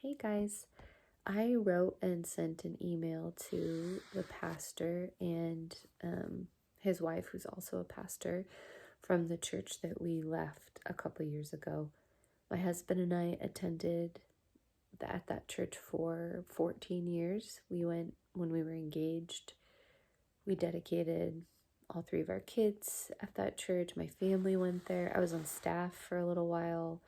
Hey guys, I wrote and sent an email to the pastor and his wife, who's also a pastor from the church that we left a couple years ago. My husband and I attended at that church for 14 years. We went when we were engaged. We dedicated all three of our kids at that church. My family went there. I was on staff for a little while.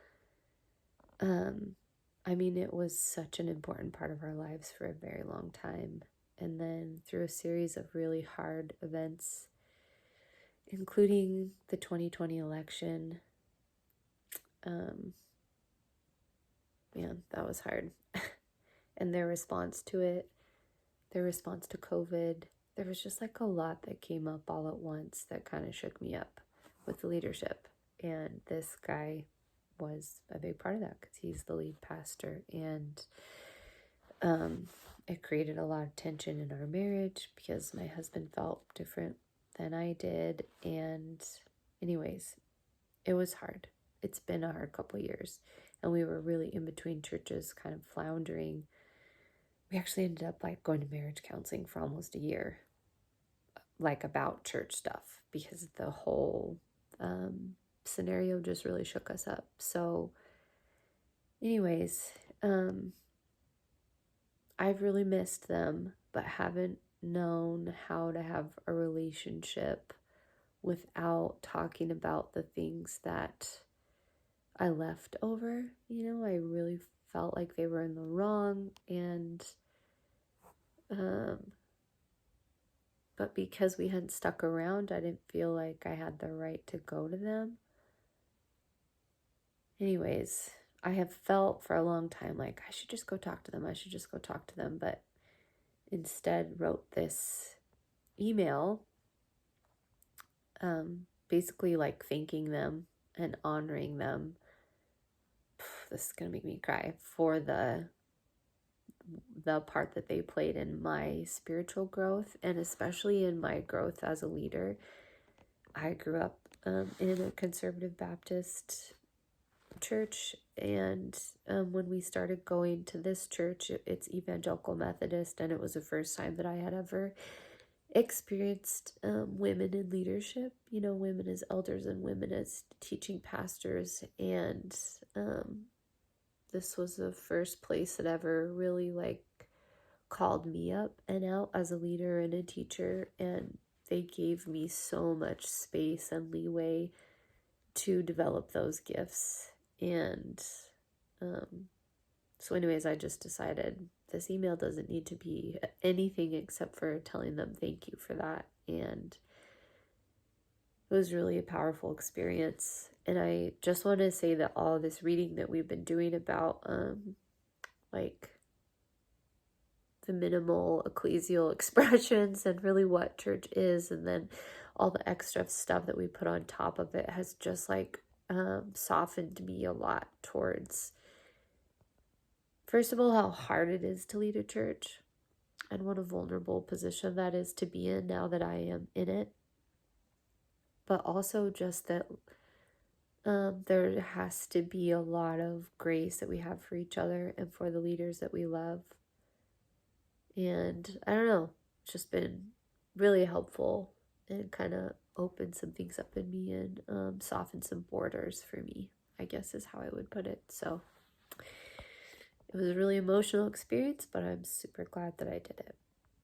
It was such an important part of our lives for a very long time. And then through a series of really hard events, including the 2020 election, that was hard. And their response to it, their response to COVID, there was just like a lot that came up all at once that kind of shook me up with the leadership. And this guy was a big part of that because he's the lead pastor, and it created a lot of tension in our marriage because my husband felt different than I did. And anyways, it was hard. It's been a hard couple years, and we were really in between churches, kind of floundering. We actually ended up going to marriage counseling for almost a year, about church stuff, because the whole scenario just really shook us up. So anyways, I've really missed them, but haven't known how to have a relationship without talking about the things that I left over. I really felt like they were in the wrong, and but because we hadn't stuck around, I didn't feel like I had the right to go to them. Anyways, I have felt for a long time like I should just go talk to them. But instead wrote this email, basically thanking them and honoring them. This is gonna make me cry, for the part that they played in my spiritual growth, and especially in my growth as a leader. I grew up in a conservative Baptist church, and when we started going to this church, it's Evangelical Methodist, and it was the first time that I had ever experienced women in leadership, women as elders and women as teaching pastors. And this was the first place that ever really called me up and out as a leader and a teacher, and they gave me so much space and leeway to develop those gifts. And so anyways, I just decided this email doesn't need to be anything except for telling them thank you for that. And it was really a powerful experience. And I just want to say that all this reading that we've been doing about the minimal ecclesial expressions and really what church is, and then all the extra stuff that we put on top of it, has just softened me a lot towards, first of all, how hard it is to lead a church and what a vulnerable position that is to be in now that I am in it. But also just that there has to be a lot of grace that we have for each other and for the leaders that we love. And I don't know, it's just been really helpful and kind of opened some things up in me, and softened some borders for me, I guess is how I would put it. So it was a really emotional experience, but I'm super glad that I did it.